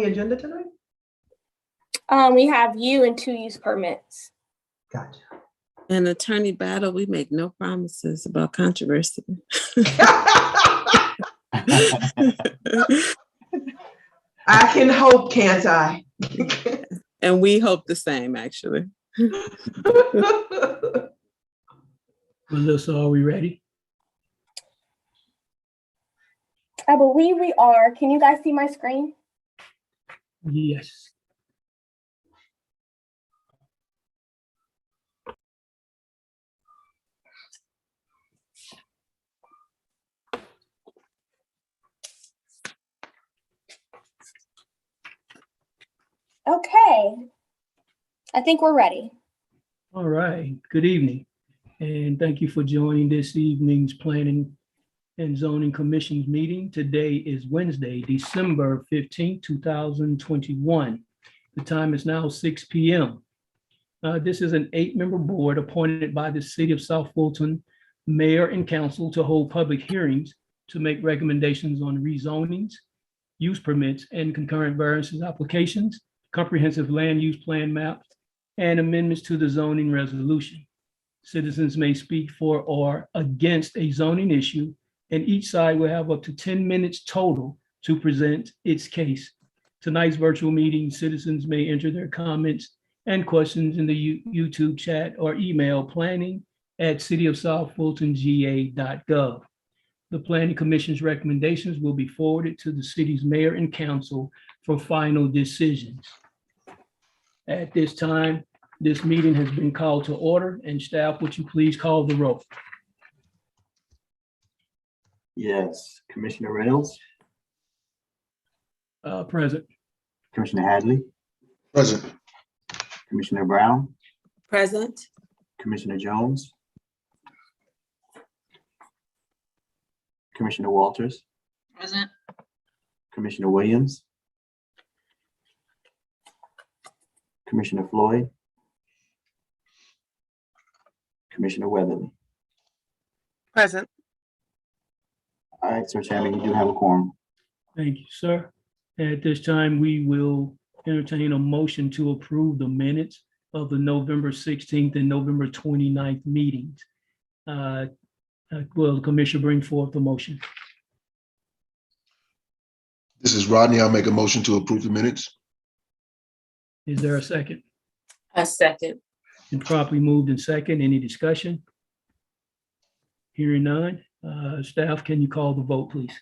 the agenda tonight? We have you and 2 use permits. Gotcha. And Attorney Battle, we make no promises about controversy. I can hope, can't I? And we hope the same, actually. Melissa, are we ready? I believe we are. Can you guys see my screen? Yes. Okay. I think we're ready. All right. Good evening. And thank you for joining this evening's Planning and Zoning Commission's meeting. Today is Wednesday, December 15th, 2021. The time is now 6 p.m. This is an 8-member board appointed by the City of South Fulton Mayor and Council to hold public hearings to make recommendations on rezonings, use permits, and concurrent variances applications, comprehensive land use plan maps, and amendments to the zoning resolution. Citizens may speak for or against a zoning issue, and each side will have up to 10 minutes total to present its case. Tonight's virtual meeting, citizens may enter their comments and questions in the YouTube chat or email planning@cityofsouthfultonga.gov. The Planning Commission's recommendations will be forwarded to the city's mayor and council for final decisions. At this time, this meeting has been called to order, and staff, would you please call the roll? Yes, Commissioner Reynolds, Present. Commissioner Hadley, Present. Commissioner Brown, Present. Commissioner Jones, Commissioner Walters, Present. Commissioner Williams, Commissioner Floyd, Commissioner Weatherly. Present. All right, Sir Chairman, you do have a quorum. Thank you, sir. At this time, we will entertain a motion to approve the minutes of the November 16th and November 29th meetings. Will the commissioner bring forth the motion? This is Rodney. I'll make a motion to approve the minutes. Is there a second? A second. Been properly moved in second. Any discussion? Hearing none. Staff, can you call the vote, please?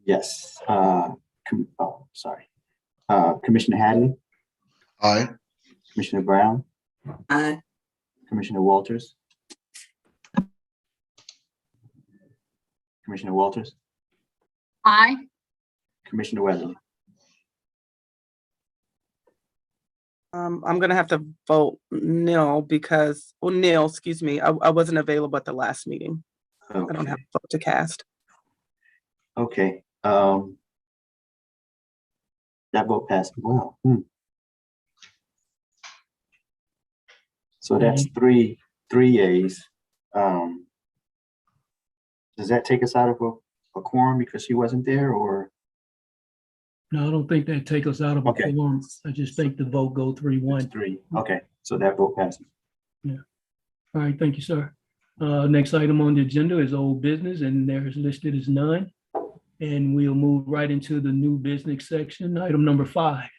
Yes. Commissioner Hadley, Aye. Commissioner Brown, Aye. Commissioner Walters, Commissioner Walters, Aye. Commissioner Weatherly. I'm gonna have to vote nil because, excuse me, I wasn't available at the last meeting. I don't have a vote to cast. Okay. That vote passed as well. So that's three yeas. Does that take us out of a quorum because she wasn't there, or? No, I don't think that takes us out of a Okay. quorum. I just think the vote go 3-1. Three. Okay, so that vote passes. All right, thank you, sir. Next item on the agenda is old business, and there is listed as none. And we'll move right into the new business section, item number 5.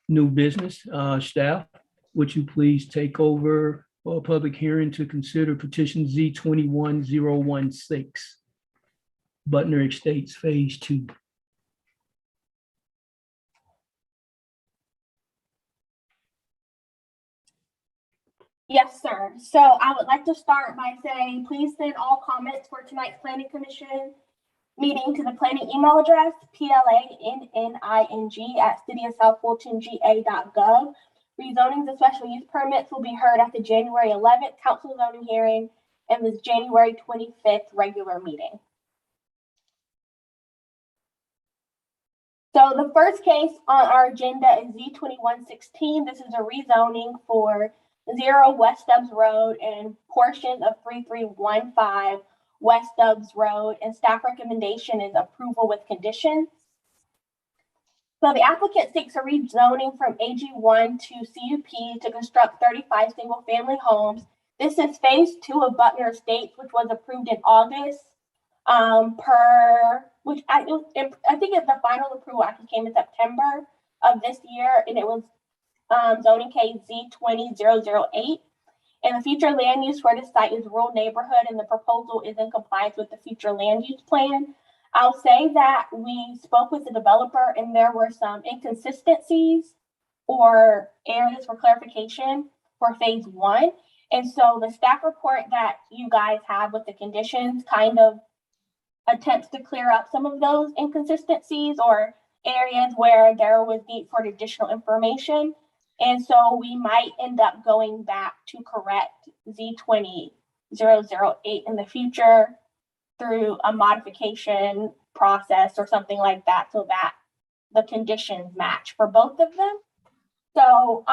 New business, staff, would you please take over for a public hearing to consider petition Z21016, Butner Estates Phase 2. Yes, sir. So I would like to start by saying, please send all comments for tonight's planning commission meeting to the planning email address, planning@cityofsouthfultonga.gov. Rezonings and special use permits will be heard at the January 11th council zoning hearing and the January 25th regular meeting. So the first case on our agenda is Z2116. This is a rezoning for 0 West Stubbs Road and portions of 3315 West Stubbs Road, and staff recommendation is approval with conditions. So the applicant seeks a rezoning from AG1 to CUP to construct 35 single-family homes. This is phase 2 of Butner Estates, which was approved in August. Which I think the final approval actually came in September of this year, and it was zoning case Z20-008. And the future land use for this site is rural neighborhood, and the proposal is in compliance with the future land use plan. I'll say that we spoke with the developer and there were some inconsistencies or areas for clarification for phase 1. And so the staff report that you guys have with the conditions kind of attempts to clear up some of those inconsistencies or areas where there was need for additional information. And so we might end up going back to correct Z20-008 in the future through a modification process or something like that, so that the conditions match for both of them. So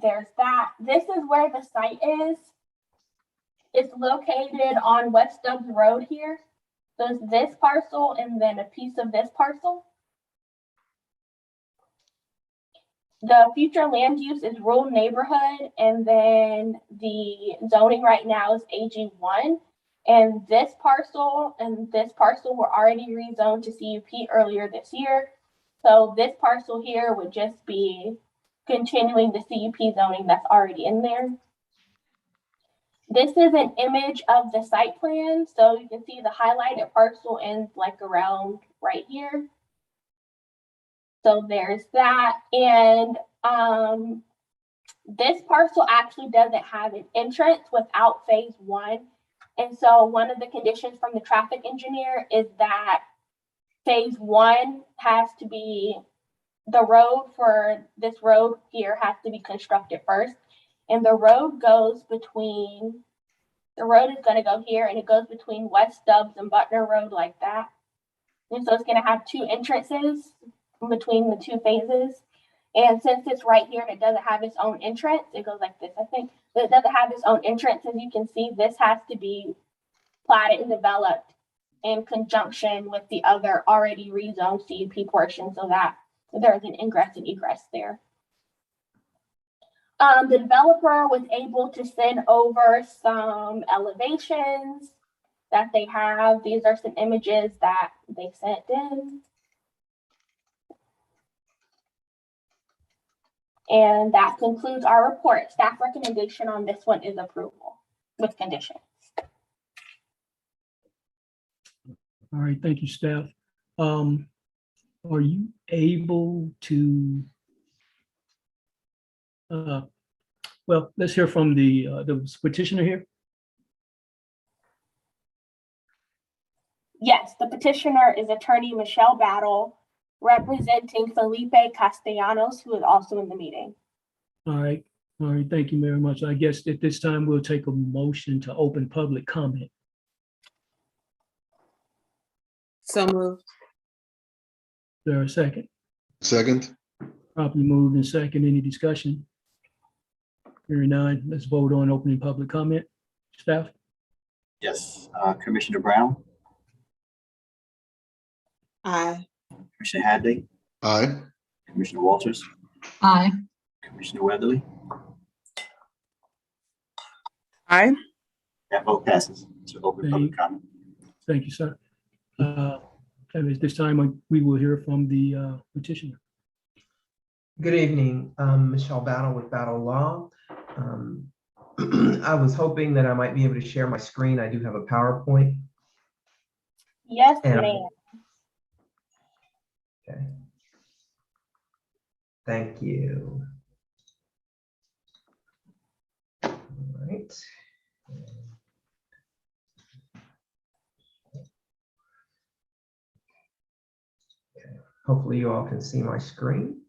there's that. This is where the site is. It's located on West Stubbs Road here. So it's this parcel and then a piece of this parcel. The future land use is rural neighborhood, and then the zoning right now is AG1. And this parcel were already rezoned to CUP earlier this year. So this parcel here would just be continuing the CUP zoning that's already in there. This is an image of the site plan. So you can see the highlighted parcel ends like around right here. So there's that. And this parcel actually doesn't have an entrance without phase 1. And so one of the conditions from the traffic engineer is that phase 1 has to be, the road for this road here has to be constructed first. And the road goes between, the road is going to go here and it goes between West Stubbs and Butner Road like that. And so it's going to have 2 entrances between the 2 phases. And since it's right here and it doesn't have its own entrance, it goes like this, I think. But it doesn't have its own entrance. As you can see, this has to be platted and developed in conjunction with the other already rezoned CUP portion so that there's an ingress and egress there. The developer was able to send over some elevations that they have. These are some images that they sent in. And that concludes our report. Staff recommendation on this one is approval with conditions. All right, thank you, staff. Are you able to, well, let's hear from the petitioner here. Yes, the petitioner is attorney Michelle Battle, representing Felipe Castellanos, who is also in the meeting. All right, thank you very much. I guess at this time we'll take a motion to open public comment. So moved. Is there a second? Second. Properly moved and second. Any discussion? Hearing none, let's vote on opening public comment. Staff? Yes. Commissioner Brown, Aye. Commissioner Hadley, Aye. Commissioner Walters, Aye. Commissioner Weatherly. Aye. That vote passes to open public comment. Thank you, sir. And at this time, we will hear from the petitioner. Good evening, Michelle Battle with Battle Law. I was hoping that I might be able to share my screen. I do have a PowerPoint. Yes, And- ma'am. Okay. Thank you. All right. Okay. Hopefully you all can see my screen.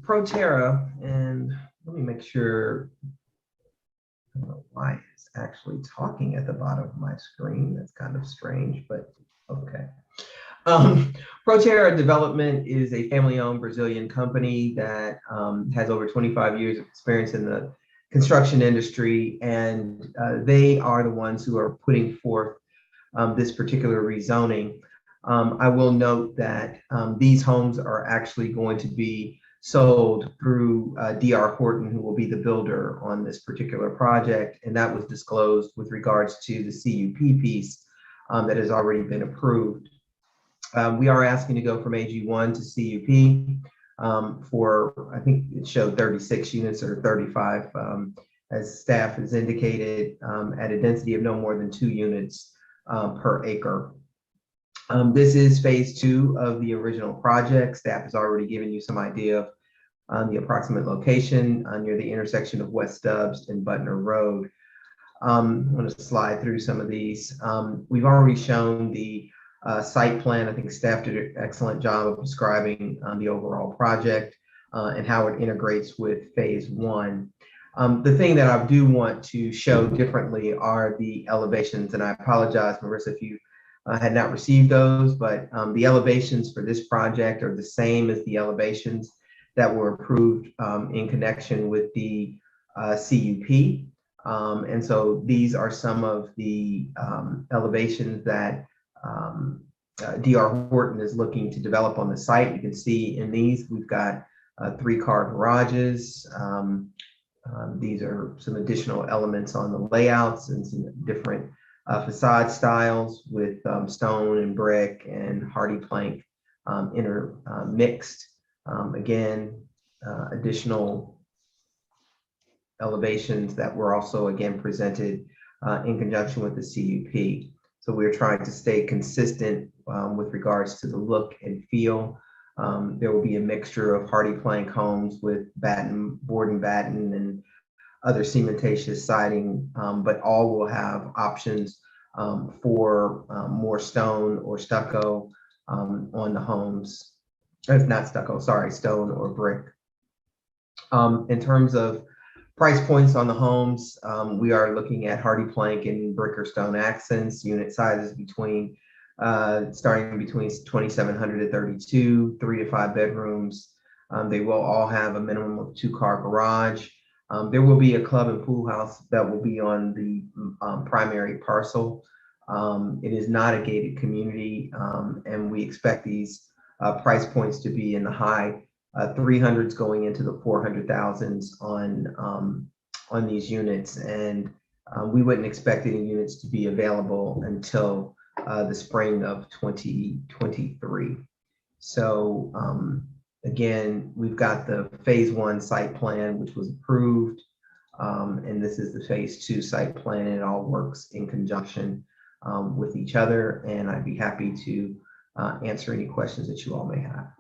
Proterra, and let me make sure. I don't know why it's actually talking at the bottom of my screen. That's kind of strange, but okay. Proterra Development is a family-owned Brazilian company that has over 25 years of experience in the construction industry, and they are the ones who are putting forth this particular rezoning. I will note that these homes are actually going to be sold through D.R. Horton, who will be the builder on this particular project, and that was disclosed with regards to the CUP piece that has already been approved. We are asking to go from AG1 to CUP for, I think it showed 36 units or 35, as staff has indicated, at a density of no more than 2 units per acre. This is phase 2 of the original project. Staff has already given you some idea of the approximate location near the intersection of West Stubbs and Butner Road. I'm going to slide through some of these. We've already shown the site plan. I think staff did an excellent job of describing the overall project and how it integrates with phase 1. The thing that I do want to show differently are the elevations, and I apologize, Marissa, if you had not received those, but the elevations for this project are the same as the elevations that were approved in connection with the CUP. And so these are some of the elevations that D.R. Horton is looking to develop on the site. You can see in these, we've got 3-car garages. These are some additional elements on the layouts and some different facade styles with stone and brick and hardy plank intermixed. Again, additional elevations that were also again presented in conjunction with the CUP. So we're trying to stay consistent with regards to the look and feel. There will be a mixture of hardy plank homes with board and batten and other cementatious siding, but all will have options for more stone or stucco on the homes. Not stucco, sorry, stone or brick. In terms of price points on the homes, we are looking at hardy plank and brick or stone accents, unit sizes between starting between 2,700 to 32, 3 to 5 bedrooms. They will all have a minimum of 2-car garage. There will be a club and pool house that will be on the primary parcel. It is not a gated community, and we expect these price points to be in the high 300s going into the 400,000s on these units, and we wouldn't expect any units to be available until the spring of 2023. So again, we've got the phase 1 site plan, which was approved, and this is the phase 2 site plan, and it all works in conjunction with each other, and I'd be happy to answer any questions that you all may have.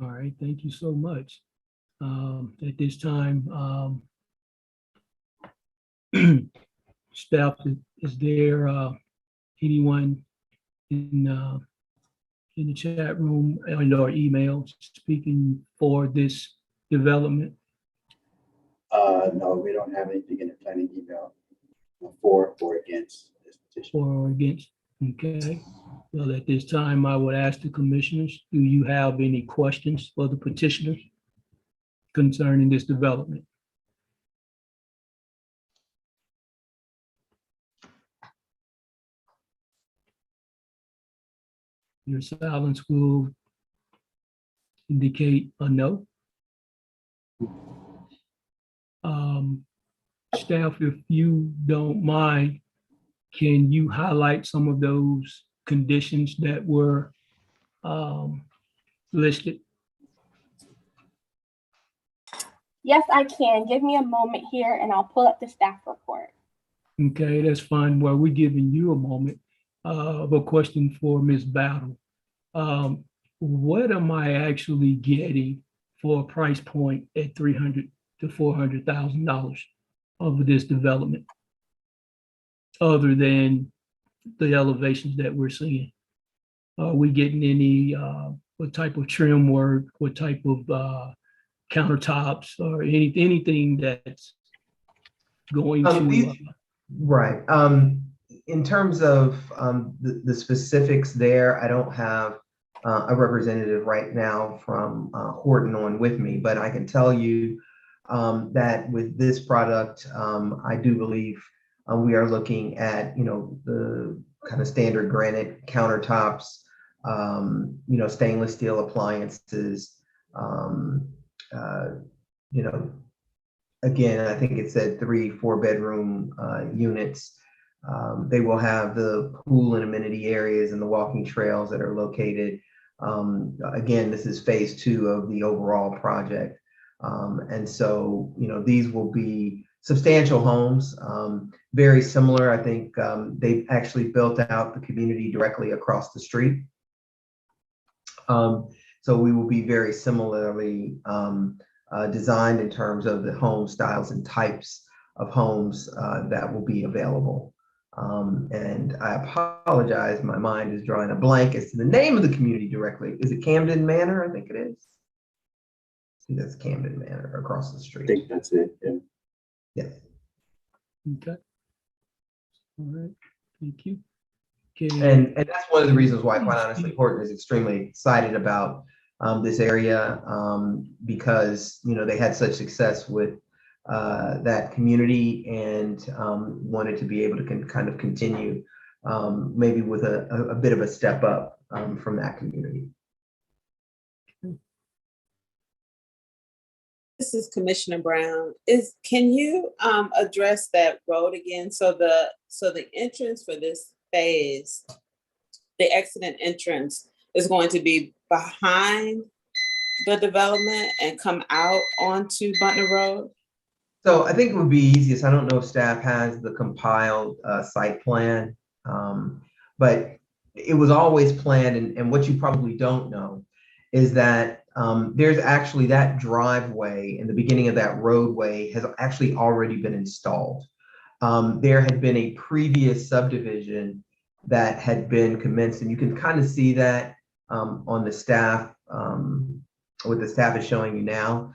All right, thank you so much. At this time, staff, is there anyone in the chat room or email speaking for this development? No, we don't have anything in the planning email for or against this petition. For or against? Okay. Well, at this time, I would ask the commissioners, do you have any questions for the petitioners concerning this development? Your silence will indicate a no. Staff, if you don't mind, can you highlight some of those conditions that were listed? Yes, I can. Give me a moment here and I'll pull up the staff report. Okay, that's fine. While we're giving you a moment, a question for Ms. Battle. What am I actually getting for a price point at $300,000 to $400,000 of this development, other than the elevations that we're seeing? Are we getting any, what type of trim work, what type of countertops, or anything that's going to? Right. in terms of the specifics there, I don't have a representative right now from Horton on with me, but I can tell you that with this product, I do believe we are looking at, the kind of standard granite countertops, stainless steel appliances, you know, again, I think it said 3-4 bedroom units. They will have the pool and amenity areas and the walking trails that are located. Again, this is phase 2 of the overall project. And so, these will be substantial homes, very similar. I think they've actually built out the community directly across the street. So we will be very similarly designed in terms of the home styles and types of homes that will be available. And I apologize, my mind is drawing a blank as to the name of the community directly. Is it Camden Manor? I think it is. I think that's Camden Manor across the I street. think that's it. Yeah. Yes. Okay. All right, thank you. Okay. And that's one of the reasons why, quite honestly, Horton is extremely excited about this area because, they had such success with that community and wanted to be able to kind of continue maybe with a bit of a step up from that community. This is Commissioner Brown. Can you address that road again? So the entrance for this phase, the exit entrance is going to be behind the development and come out onto Butner Road? So I think it would be easiest. I don't know if staff has the compiled site plan, but it was always planned. And what you probably don't know is that there's actually that driveway in the beginning of that roadway has actually already been installed. There had been a previous subdivision that had been commenced, and you can kind of see that on the staff, what the staff is showing you now.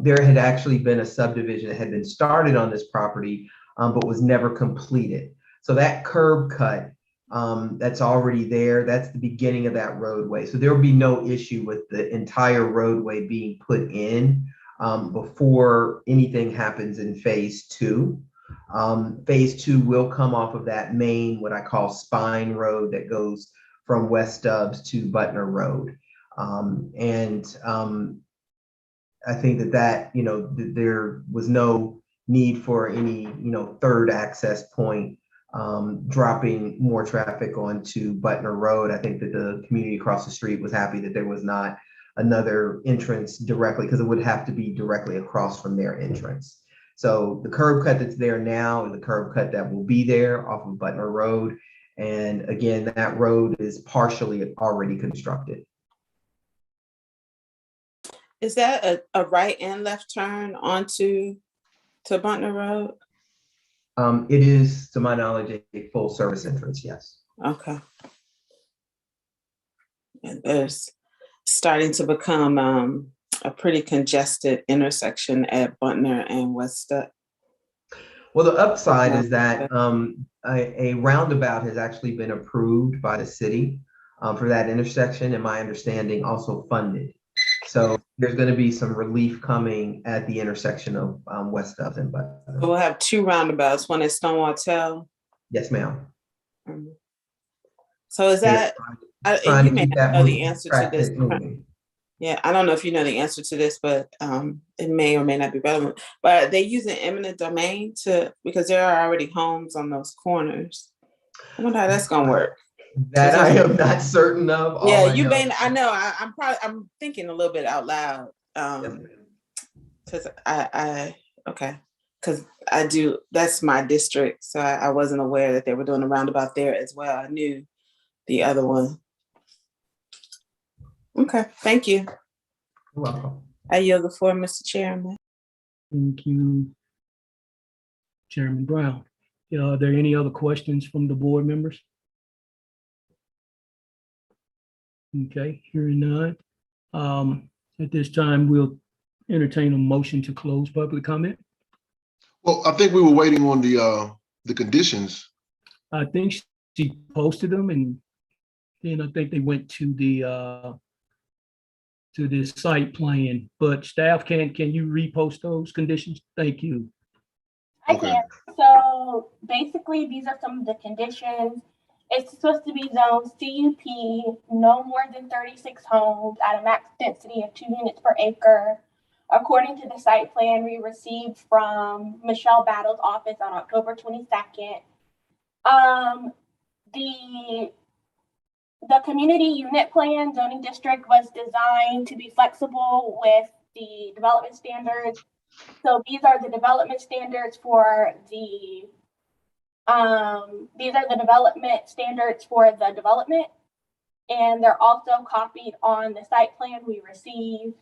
There had actually been a subdivision that had been started on this property, but was never completed. So that curb cut that's already there, that's the beginning of that roadway. So there will be no issue with the entire roadway being put in before anything happens in phase 2. Phase 2 will come off of that main, what I call spine road that goes from West Stubbs to Butner Road. I think that there was no need for any, third access point dropping more traffic onto Butner Road. I think that the community across the street was happy that there was not another entrance directly, because it would have to be directly across from their entrance. So the curb cut that's there now is the curb cut that will be there off of Butner Road. And again, that road is partially already constructed. Is that a right and left turn onto Butner Road? It is, to my knowledge, a full service entrance, yes. Okay. And there's starting to become a pretty congested intersection at Butner and West Stubbs. Well, the upside is that a roundabout has actually been approved by the city for that intersection, and my understanding also funded. So there's going to be some relief coming at the intersection of West Stubbs and Butner. We'll have 2 roundabouts, one at Stonewall Tell. Yes, ma'am. So is that, you may not know the answer to this. Moving. Yeah, I don't know if you know the answer to this, but it may or may not be relevant. But they use an eminent domain because there are already homes on those corners. I wonder how that's gonna work. That I am not certain of. Yeah, you may. I know. I'm thinking a little bit out loud. Because because I do. That's my district, so I wasn't aware that they were doing a roundabout there as well. I knew the other one. Okay, thank you. You're welcome. I yield the floor, Mr. Chairman. Thank you, Chairman Brown. Are there any other questions from the board members? Okay, hearing none. At this time, we'll entertain a motion to close public comment. Well, I think we were waiting on the conditions I think she posted them, and then I think they went to the site plan, but staff can you repost those conditions? Thank you. I Okay. can. So basically, these are some of the conditions. It's supposed to be zone CUP, no more than 36 homes at a max density of 2 units per acre. According to the site plan we received from Michelle Battle's office on October 22nd. The community unit plan zoning district was designed to be flexible with the development standards. So these are the development standards for the development, and they're also copied on the site plan we received.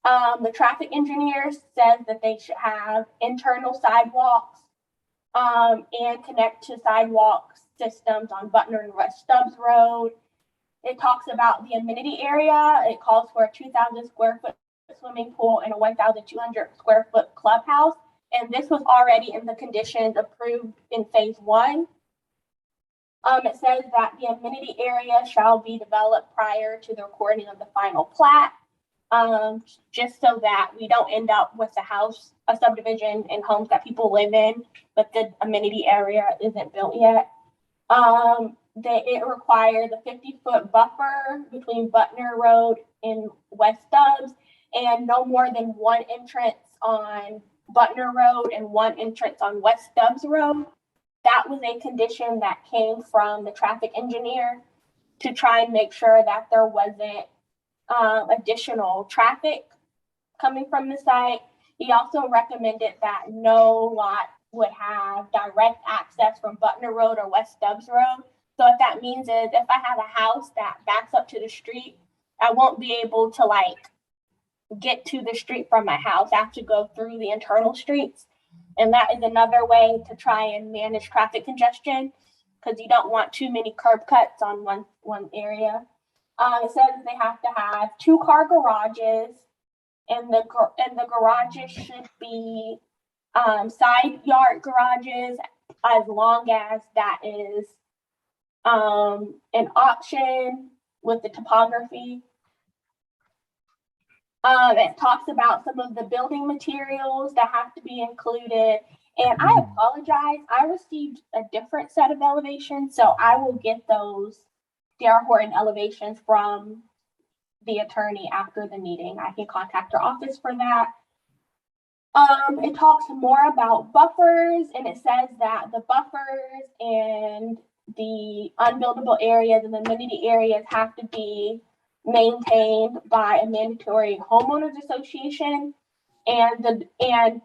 The traffic engineer says that they should have internal sidewalks and connect to sidewalk systems on Butner and West Stubbs Road. It talks about the amenity area. It calls for a 2,000 square foot swimming pool and a 1,200 square foot clubhouse. And this was already in the conditions approved in phase 1. It says that the amenity area shall be developed prior to the recording of the final plat, just so that we don't end up with a subdivision and homes that people live in, but the amenity area isn't built yet. It requires a 50-foot buffer between Butner Road and West Stubbs, and no more than one entrance on Butner Road and one entrance on West Stubbs Road. That was a condition that came from the traffic engineer to try and make sure that there wasn't additional traffic coming from the site. He also recommended that no lot would have direct access from Butner Road or West Stubbs Road. So what that means is if I have a house that backs up to the street, I won't be able to get to the street from my house. I have to go through the internal streets. And that is another way to try and manage traffic congestion, because you don't want too many curb cuts on one area. It says they have to have 2-car garages, and the garages should be side yard garages, as long as that is an option with the topography. It talks about some of the building materials that have to be included. And I apologize, I received a different set of elevations, so I will get those D.R. Horton elevations from the attorney after the meeting. I can contact her office for that. It talks more about buffers, and it says that the buffers and the unbuildable areas and the amenity areas have to be maintained by a mandatory homeowners association. And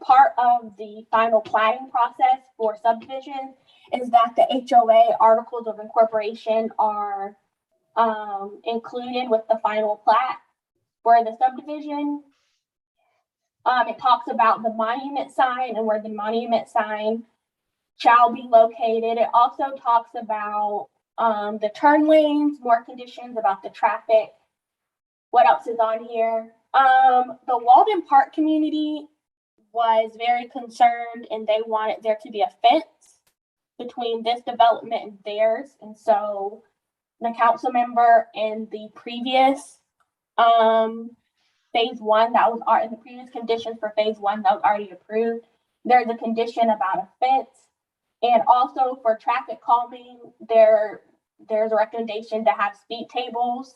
part of the final planning process for subdivision is that the HOA articles of incorporation are included with the final plat for the subdivision. It talks about the monument sign and where the monument sign shall be located. It also talks about the turn lanes, more conditions about the traffic. What else is on here? The Walden Park community was very concerned, and they wanted there to be a fence between this development and theirs. And so the council member in the previous phase 1 that was in the previous conditions for phase 1 that was already approved, there's a condition about a fence. And also for traffic calming, there's a recommendation to have speed tables.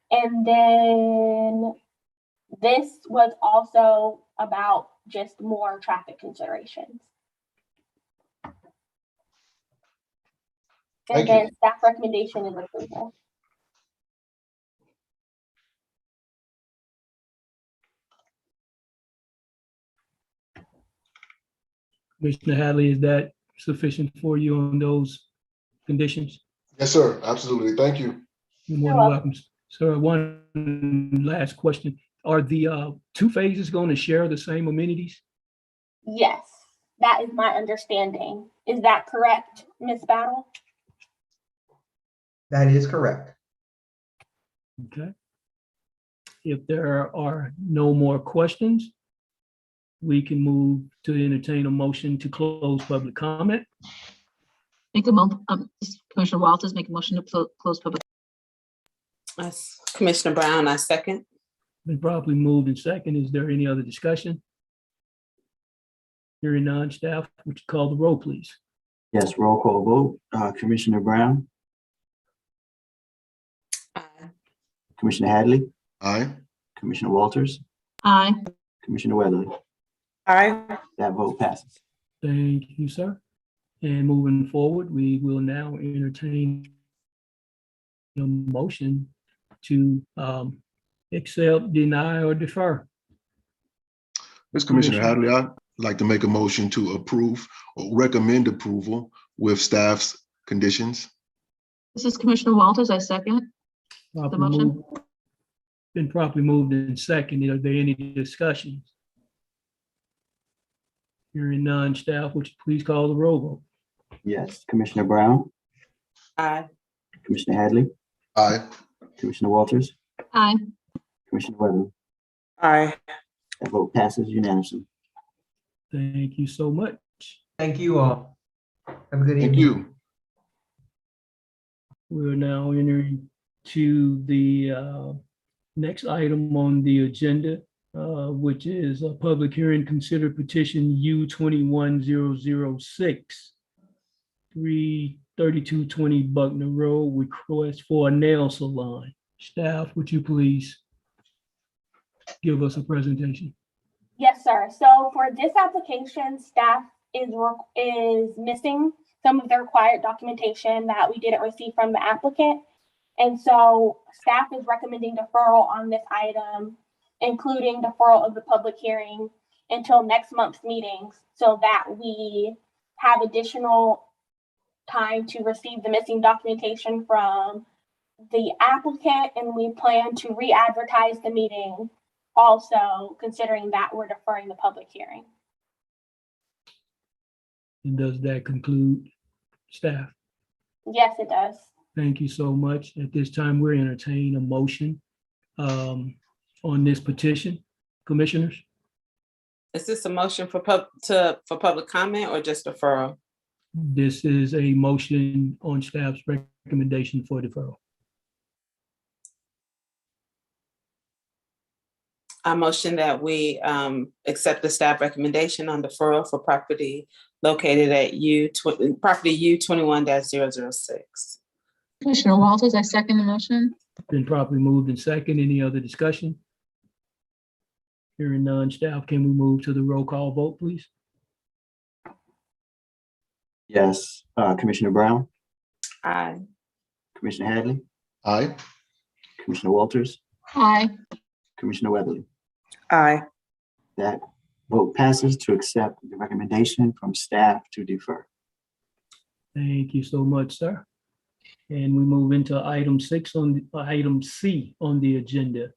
And then this was also about just more traffic considerations. Thank And you. then staff recommendation is approval. Commissioner Hadley, is that sufficient for you on those conditions? Yes, sir. Absolutely. Thank you. You're more than welcome. Sir, one last question. Are the 2 phases going to share the same amenities? Yes, that is my understanding. Is that correct, Ms. Battle? That is correct. Okay. If there are no more questions, we can move to entertain a motion to close public comment. This is Commissioner Walters, make a motion to close public. That's Commissioner Brown, I second. Been properly moved in second. Is there any other discussion? Hearing none, staff, would you call the roll, please? Yes, roll call vote. Commissioner Brown, Aye. Commissioner Hadley, Aye. Commissioner Walters, Aye. Commissioner Weatherly. Aye. That vote passes. Thank you, sir. And moving forward, we will now entertain a motion to accept, deny, or defer. This Commissioner Hadley, I'd like to make a motion to approve or recommend approval with staff's conditions. This is Commissioner Walters, I second. Properly motion. moved- Been properly moved in second. Are there any discussions? Hearing none, staff, would you please call the roll vote? Yes, Commissioner Brown, Aye. Commissioner Hadley, Aye. Commissioner Walters, Aye. Commissioner Weatherly. Aye. That vote passes unanimously. Thank you so much. Thank you all. Have a good evening. Thank you. We're now entering to the next item on the agenda, which is a public hearing, consider petition U21006, 33220 Buckner Road, request for a nail salon. Staff, would you please give us a presentation? Yes, sir. So for this application, staff is missing some of the required documentation that we didn't receive from the applicant. And so staff is recommending deferral on this item, including deferral of the public hearing until next month's meetings so that we have additional time to receive the missing documentation from the applicant, and we plan to re-advertise the meeting also, considering that we're deferring the public hearing. And does that conclude staff? Yes, it does. Thank you so much. At this time, we're entertaining a motion on this petition. Commissioners? Is this a motion for public comment or just deferral? This is a motion on staff's recommendation for deferral. I motion that we accept the staff recommendation on deferral for property located at property U21-006. Commissioner Walters, I second the motion. Been properly moved in second. Any other discussion? Hearing none, staff, can we move to the roll call vote, please? Yes, Commissioner Brown, Aye. Commissioner Hadley, Aye. Commissioner Walters, Aye. Commissioner Weatherly. Aye. That vote passes to accept the recommendation from staff to defer. Thank you so much, sir. And we move into item C on the agenda.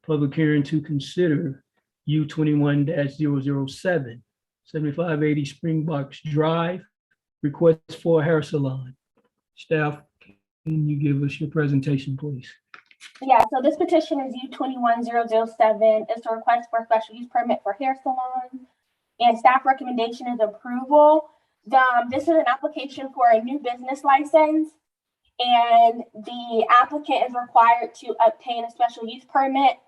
Public hearing to consider U21-007, 7580 Springboks Drive, request for a hair salon. Staff, can you give us your presentation, please? Yeah, so this petition is U21007. It's a request for a special use permit for hair salon, and staff recommendation is approval. This is an application for a new business license, and the applicant is required to obtain a special use permit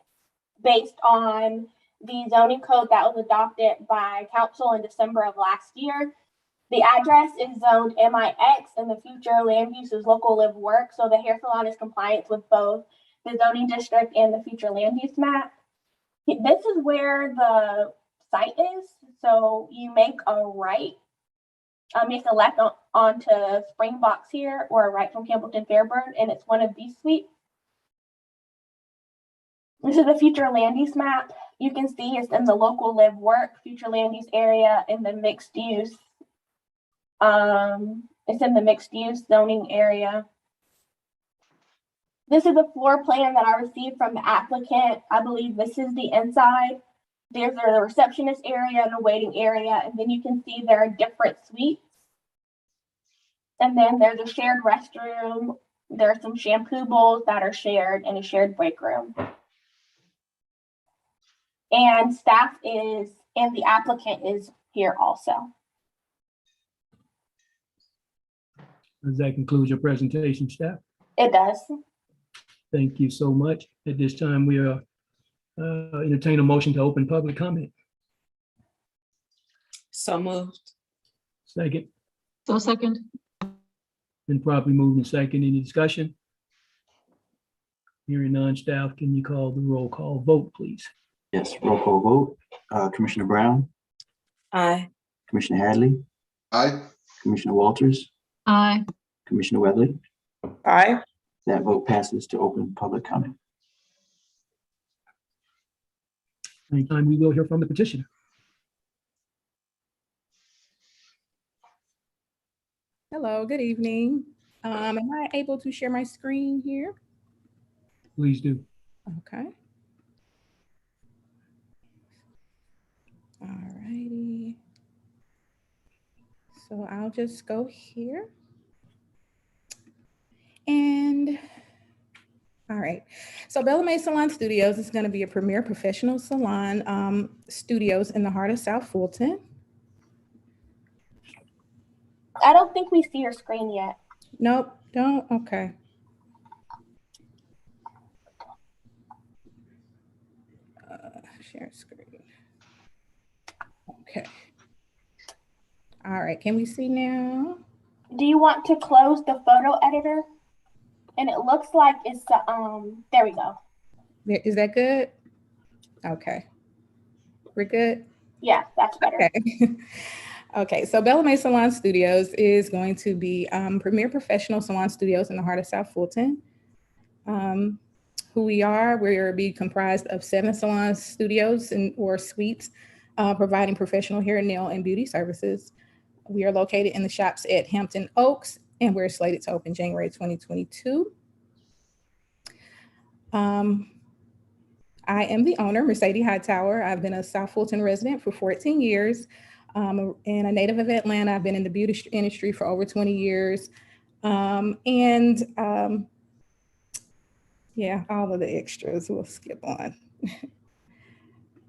based on the zoning code that was adopted by council in December of last year. The address is zoned MIX, and the future land use is local live work. So the hair salon is compliant with both the zoning district and the future land use map. This is where the site is. So you make a right, make a left onto Springboks here, or a right from Campbellton Fairburn, and it's one of these suites. This is the future land use map. You can see it's in the local live work, future land use area, in the mixed use. It's in the mixed use zoning area. This is a floor plan that I received from the applicant. I believe this is the inside. There's a receptionist area and a waiting area, and then you can see there are different suites. And then there's a shared restroom. There are some shampoo bowls that are shared and a shared break room. And staff and the applicant is here also. Does that conclude your presentation, staff? It does. Thank you so much. At this time, we are entertain a motion to open public comment. So moved. Second, So second. been properly moved and second. Any discussion? Hearing none, staff, can you call the roll call vote, please? Yes, roll call vote. Commissioner Brown, Aye. Commissioner Hadley, Aye. Commissioner Walters, Aye. Commissioner Weatherly. Aye. That vote passes to open public comment. Anytime we will hear from the petitioner. Hello, good evening. Am I able to share my screen here? Please do. Okay. All righty. So I'll just go here. And all right. So Bellamy Salon Studios is going to be a premier professional salon studios in the heart of South Fulton. I don't think we see your screen yet. Nope, don't. Okay. Share screen. Okay. All right. Can we see now? Do you want to close the photo editor? And it looks like it's there we go. Is that good? Okay. We're good? Yeah, that's better. Okay. Okay, so Bellamy Salon Studios is going to be premier professional salon studios in the heart of South Fulton. Who we are, we'll be comprised of 7 salon studios or suites providing professional hair, nail, and beauty services. We are located in the shops at Hampton Oaks, and we're slated to open January 2022. I am the owner, Mercedes Hightower. I've been a South Fulton resident for 14 years. And a native of Atlanta. I've been in the beauty industry for over 20 years. Yeah, all of the extras, we'll skip on.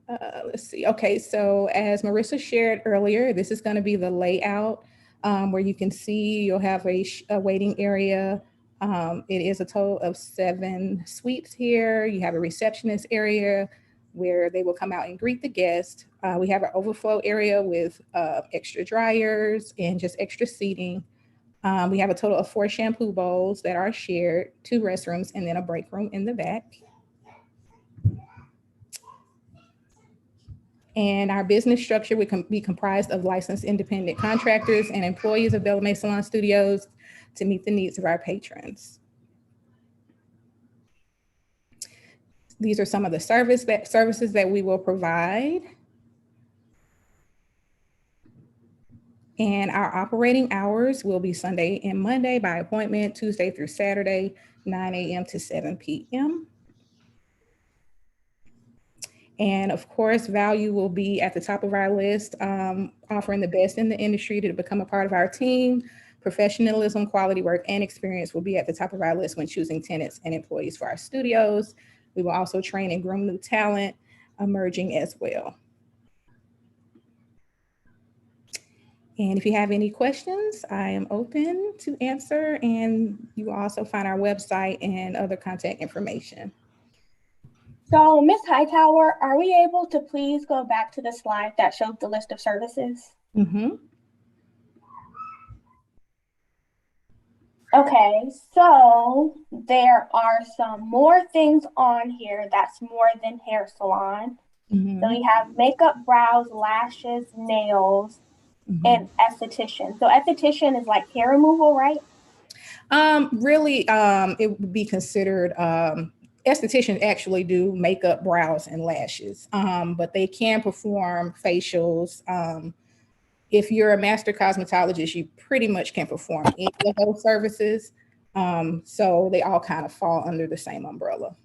Let's see. Okay, so as Marissa shared earlier, this is going to be the layout where you can see you'll have a waiting area. It is a total of 7 suites here. You have a receptionist area where they will come out and greet the guests. We have an overflow area with extra dryers and just extra seating. We have a total of 4 shampoo bowls that are shared, 2 restrooms, and then a break room in the back. And our business structure would be comprised of licensed independent contractors and employees of Bellamy Salon Studios to meet the needs of our patrons. These are some of the services that we will provide. And our operating hours will be Sunday and Monday by appointment, Tuesday through Saturday, 9 a.m. to 7 p.m. And of course, value will be at the top of our list, offering the best in the industry to become a part of our team. Professionalism, quality work, and experience will be at the top of our list when choosing tenants and employees for our studios. We will also train and groom new talent emerging as well. And if you have any questions, I am open to answer, and you will also find our website and other contact information. So Ms. Hightower, are we able to please go back to the slide that showed the list of services? Mm-hmm. Okay, so there are some more things on here that's more than hair salon. Mm-hmm. So we have makeup, brows, lashes, nails, and esthetician. So esthetician is like hair removal, right? Really, it would be considered, estheticians actually do makeup, brows, and lashes, but they can perform facials. If you're a master cosmetologist, you pretty much can perform any of those services. So they all kind of fall under the same umbrella.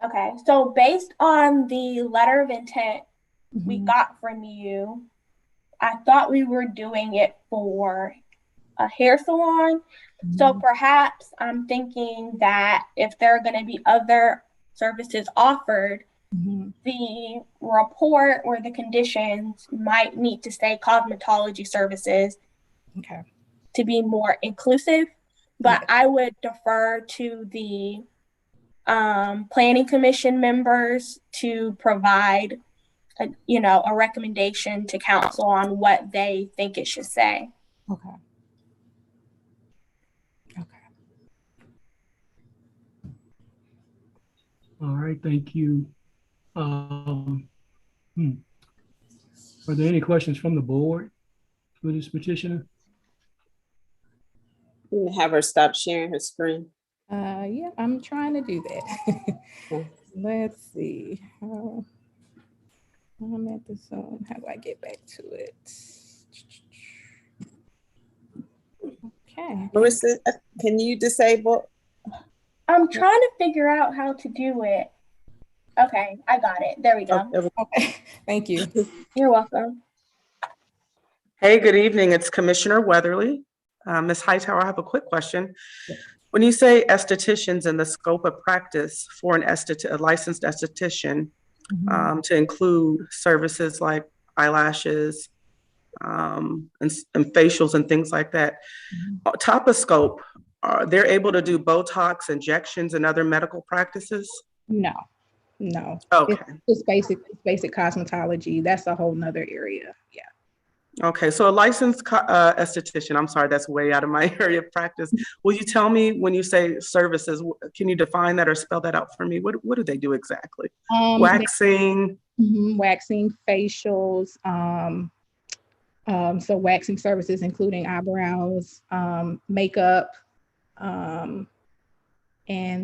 Okay, so based on the letter of intent we got from you, I thought we were doing it for a hair salon. So perhaps I'm thinking that if there are going to be other services offered, the report or the conditions might need to say cosmetology services. Okay. to be more inclusive, but I would defer to the planning commission members to provide a recommendation to council on what they think it should say. Okay. Okay. All right, thank you. Are there any questions from the board for this petitioner? You can have her stop sharing her screen. Yeah, I'm trying to do that. Let's see. I'm at the zone. How do I get back to it? Okay. Marissa, can you disable? I'm trying to figure out how to do it. Okay, I got it. There we go. Okay. Thank you. You're welcome. Hey, good evening. It's Commissioner Weatherly. Ms. Hightower, I have a quick question. When you say estheticians in the scope of practice for a licensed esthetician, to include services like eyelashes and facials and things like that, top of scope, they're able to do Botox injections and other medical practices? No. Okay. It's basic cosmetology. That's a whole nother area. Yeah. Okay, so a licensed esthetician, I'm sorry, that's way out of my area of practice. Will you tell me when you say services, can you define that or spell that out for me? What do they do exactly? Waxing? Waxing, facials, so waxing services, including eyebrows, makeup, and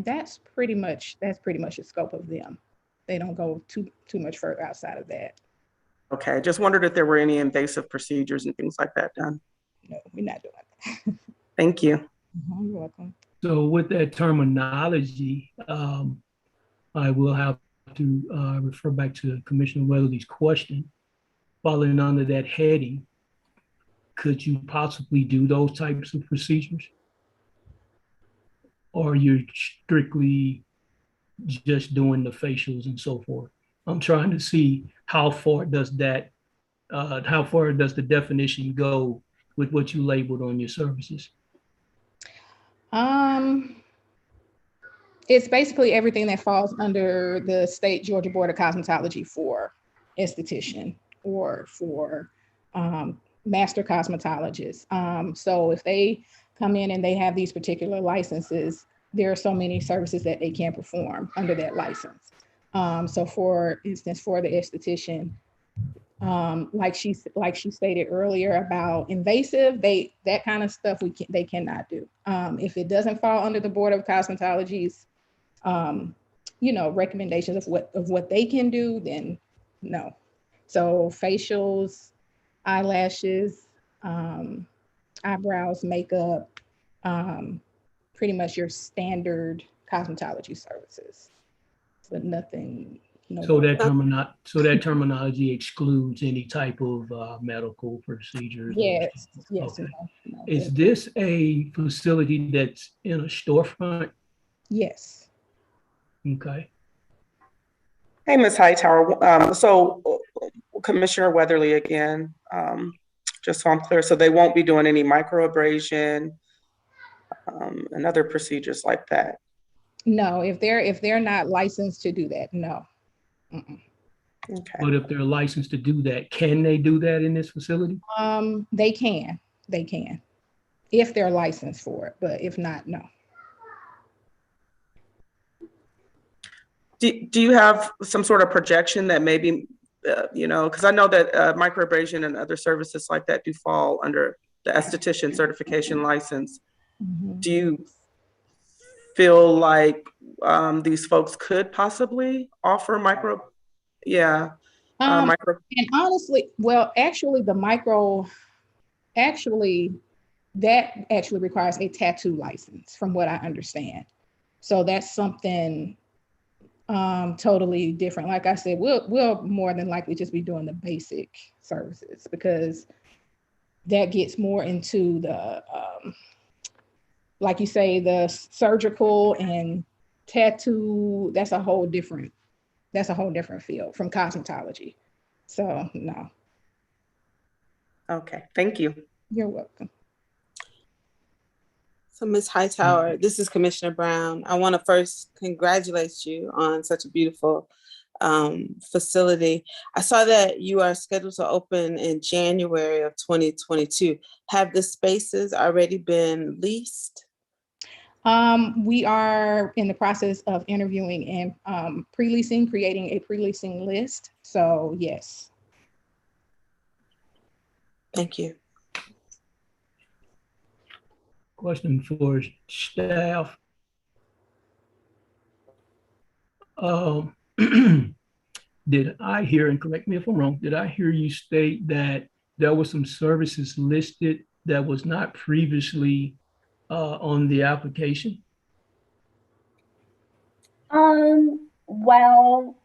that's pretty much the scope of them. They don't go too much further outside of that. Okay, I just wondered if there were any invasive procedures and things like that done. No, we're not doing that. Thank you. You're welcome. So with that terminology, I will have to refer back to Commissioner Weatherly's question. Falling under that heading, could you possibly do those types of procedures? Or you're strictly just doing the facials and so forth? I'm trying to see how far does the definition go with what you labeled on your services? It's basically everything that falls under the state Georgia Board of Cosmetology for esthetician or for master cosmetologists. So if they come in and they have these particular licenses, there are so many services that they can perform under that license. So for instance, for the esthetician, like she stated earlier about invasive, that kind of stuff they cannot do. If it doesn't fall under the Board of Cosmetology's recommendations of what they can do, then no. So facials, eyelashes, eyebrows, makeup, pretty much your standard cosmetology services. But nothing. So that terminology excludes any type of medical procedures. Yes. Okay. No. Is this a facility that's in a storefront? Yes. Okay. Hey, Ms. Hightower. So Commissioner Weatherly again, just so I'm clear, so they won't be doing any microabrasion and other procedures like that? No, if they're not licensed to do that, no. Okay. But if they're licensed to do that, can they do that in this facility? They can, if they're licensed for it, but if not, no. Do you have some sort of projection that maybe, because I know that microabrasion and other services like that do fall under the esthetician certification license. Do you feel like these folks could possibly offer micro? Yeah. And honestly, well, actually that actually requires a tattoo license from what I understand. So that's something totally different. Like I said, we'll more than likely just be doing the basic services because that gets more into the, like you say, the surgical and tattoo, that's a whole different field from cosmetology. So no. Okay, thank you. You're welcome. So Ms. Hightower, this is Commissioner Brown. I want to first congratulate you on such a beautiful facility. I saw that you are scheduled to open in January of 2022. Have the spaces already been leased? We are in the process of interviewing and pre-leasing, creating a pre-leasing list. So yes. Thank you. Question for staff. Did I hear, and correct me if I'm wrong, did I hear you state that there were some services listed that was not previously on the application? Well,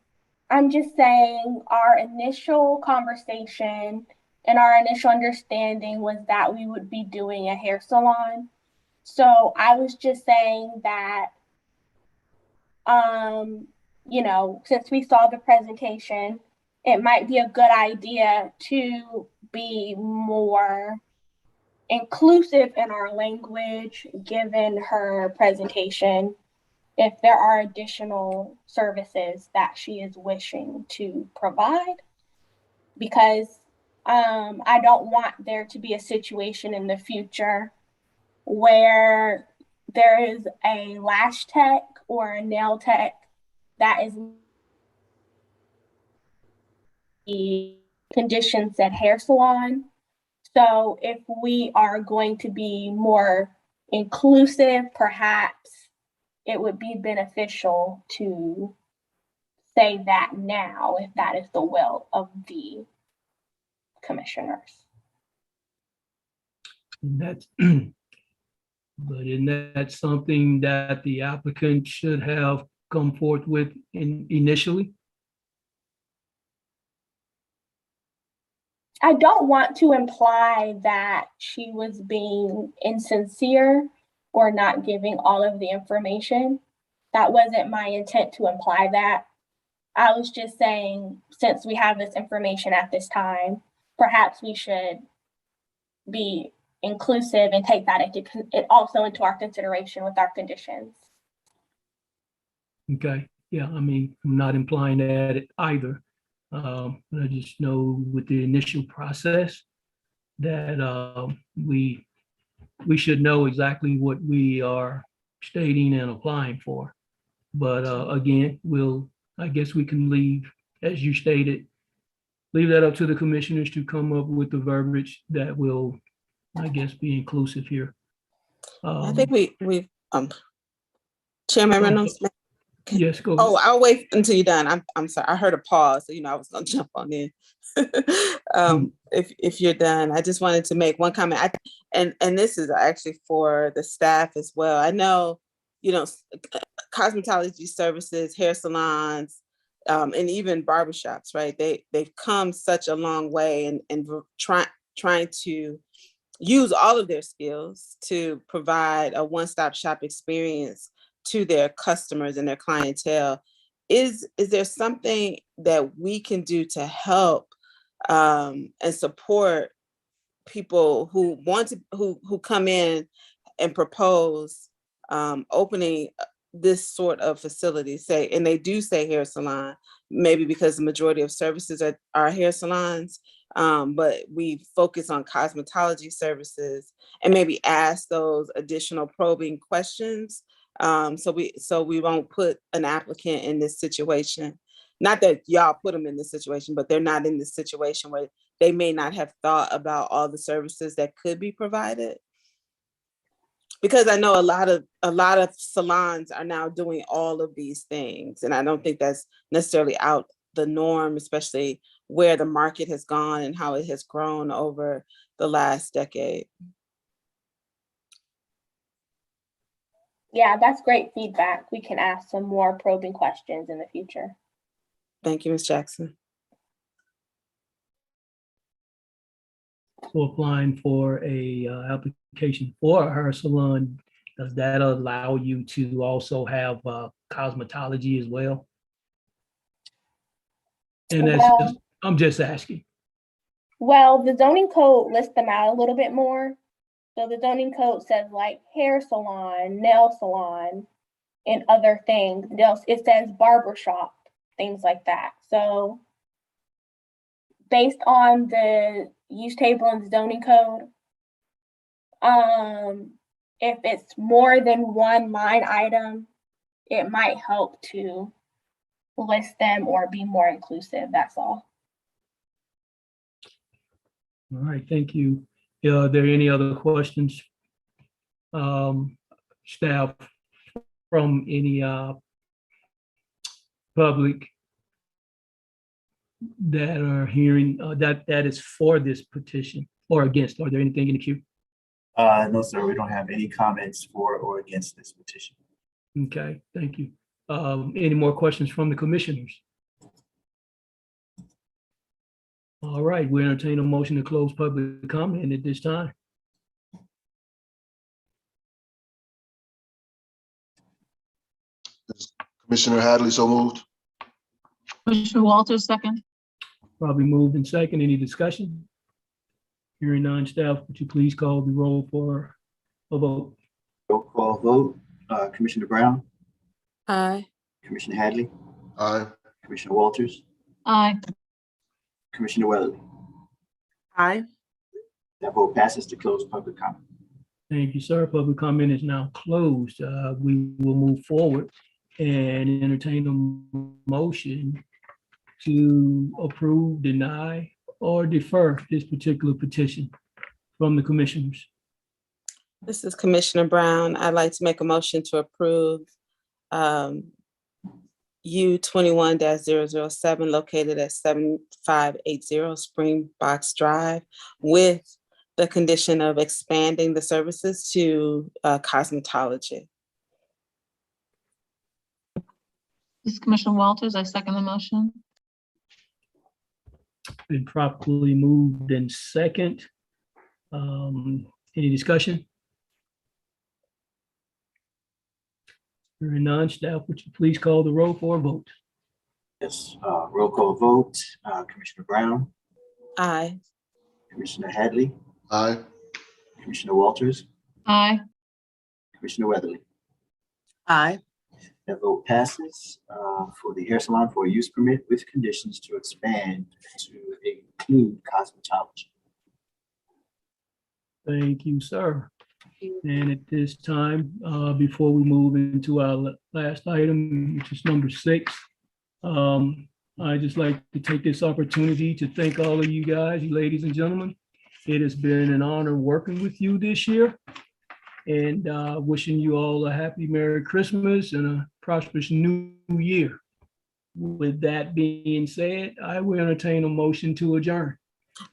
I'm just saying our initial conversation and our initial understanding was that we would be doing a hair salon. So I was just saying that, since we saw the presentation, it might be a good idea to be more inclusive in our language, given her presentation, if there are additional services that she is wishing to provide. Because I don't want there to be a situation in the future where there is a lash tech or a nail tech that is the condition said hair salon. So if we are going to be more inclusive, perhaps it would be beneficial to say that now, if that is the will of the commissioners. And that's, but isn't that something that the applicant should have come forth with initially? I don't want to imply that she was being insincere or not giving all of the information. That wasn't my intent to imply that. I was just saying, since we have this information at this time, perhaps we should be inclusive and take that also into our consideration with our conditions. Okay, yeah, I mean, I'm not implying that either. But I just know with the initial process that we should know exactly what we are stating and applying for. But again, I guess we can leave, as you stated, leave that up to the commissioners to come up with the verbiage that will, I guess, be inclusive here. I think we Chairman Reynolds. Yes, go ahead. Oh, I'll wait until you're done. I'm sorry. I heard a pause, so I was gonna jump on in. If you're done, I just wanted to make one comment. And this is actually for the staff as well. I know, cosmetology services, hair salons, and even barbershops, right? They've come such a long way and trying to use all of their skills to provide a one-stop shop experience to their customers and their clientele. Is there something that we can do to help and support people who want to who come in and propose opening this sort of facility, and they do say hair salon, maybe because the majority of services are hair salons, but we focus on cosmetology services and maybe ask those additional probing questions, so we won't put an applicant in this situation. Not that y'all put them in this situation, but they're not in this situation where they may not have thought about all the services that could be provided. Because I know a lot of salons are now doing all of these things, and I don't think that's necessarily out the norm, especially where the market has gone and how it has grown over the last decade. Yeah, that's great feedback. We can ask some more probing questions in the future. Thank you, Ms. Jackson. So applying for a application for a hair salon, does that allow you to also have cosmetology as well? And I'm just asking. Well, the zoning code lists them out a little bit more. So the zoning code says like hair salon, nail salon, and other things. It says barber shop, things like that. So based on the use table and zoning code, if it's more than one line item, it might help to list them or be more inclusive, that's all. All right, thank you. Are there any other questions? Staff from any public that are hearing that is for this petition or against? Are there anything in the queue? No, sir, we don't have any comments for or against this petition. Okay, thank you. Any more questions from the commissioners? All right, we entertain a motion to close public comment at this time. Commissioner Hadley, so moved. Commissioner Walters, second. Probably moved in second. Any discussion? Hearing none, staff, would you please call the roll for a vote? Roll call vote, Commissioner Brown, Aye. Commissioner Hadley, Aye. Commissioner Walters, Aye. Commissioner Weatherly. Aye. That vote passes to close public comment. Thank you, sir. Public comment is now closed. We will move forward and entertain a motion to approve, deny, or defer this particular petition from the commissioners. This is Commissioner Brown. I'd like to make a motion to approve U 21-007 located at 7580 Springbox Drive with the condition of expanding the services to cosmetology. This is Commissioner Walters. I second the motion. Been properly moved in second. Any discussion? Hearing none, staff, would you please call the roll for a vote? Yes, roll call vote, Commissioner Brown, Aye. Commissioner Hadley, Aye. Commissioner Walters, Aye. Commissioner Weatherly. Aye. That vote passes for the hair salon for a use permit with conditions to expand to include cosmetology. Thank you, sir. And at this time, before we move into our last item, which is number 6, I'd just like to take this opportunity to thank all of you guys, you ladies and gentlemen. It has been an honor working with you this year, and wishing you all a happy Merry Christmas and a prosperous New Year. With that being said, I will entertain a motion to adjourn.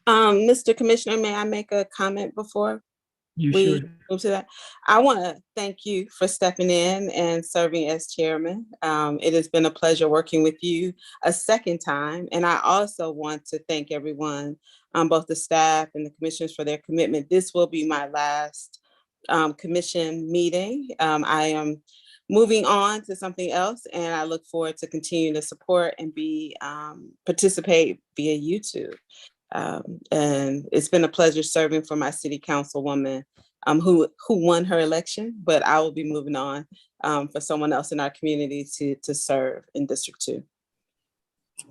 Mr. Commissioner, may I make a comment before You we should. move to that? I want to thank you for stepping in and serving as chairman. It has been a pleasure working with you a second time. And I also want to thank everyone, both the staff and the commissioners, for their commitment. This will be my last commission meeting. I am moving on to something else, and I look forward to continue to support and participate via YouTube. And it's been a pleasure serving for my city councilwoman who won her election, but I will be moving on for someone else in our community to serve in District 2.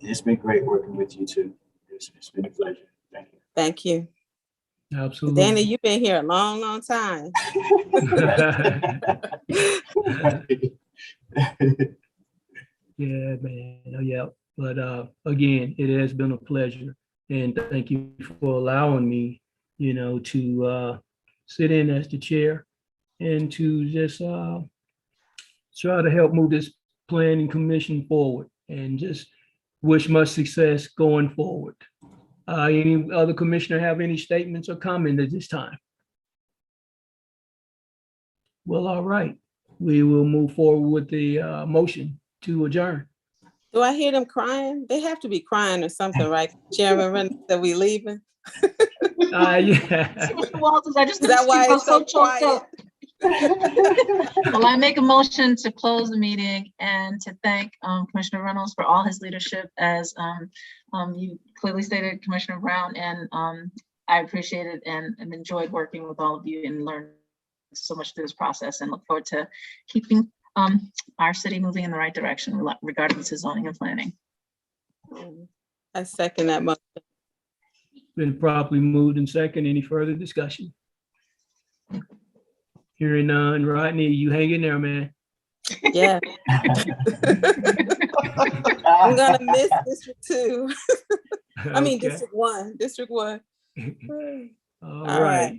It's been great working with you too. It's been a pleasure. Thank you. Thank you. Absolutely. Danny, you've been here a long, long time. Yeah, man. Yeah. But again, it has been a pleasure. And thank you for allowing me, to sit in as the chair and to just try to help move this planning commission forward, and just wish much success going forward. Any other commissioner have any statements or comments at this time? Well, all right. We will move forward with the motion to adjourn. Do I hear them crying? They have to be crying or something, right? Chairman, that we leaving? Yeah. Commissioner Walters, I just. Is that why it's so choked quiet? up. Well, I make a motion to close the meeting and to thank Commissioner Reynolds for all his leadership, as you clearly stated, Commissioner Brown, and I appreciate it and enjoyed working with all of you and learned so much through this process, and look forward to keeping our city moving in the right direction regarding to zoning and planning. I second that motion. Been properly moved and second. Any further discussion? Hearing none. Rodney, you hang in there, man. Yeah. I'm gonna miss District 2. I mean, Okay. District 1. District 1. All All right.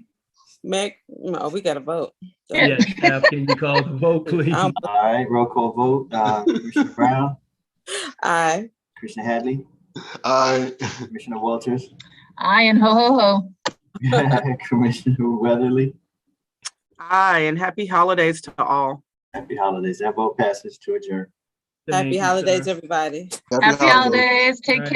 Meg, no, we gotta vote. Yes, staff, can you call the vote, please? Um, All right, roll call vote. Commissioner Brown, Aye. Commissioner Hadley, Aye. Commissioner Walters, Aye and ho, ho, ho. Commissioner Weatherly. Aye, and happy holidays to all. Happy holidays. That vote passes to adjourn. Thank Happy you, holidays, sir. everybody. Happy holidays. Take Right. care.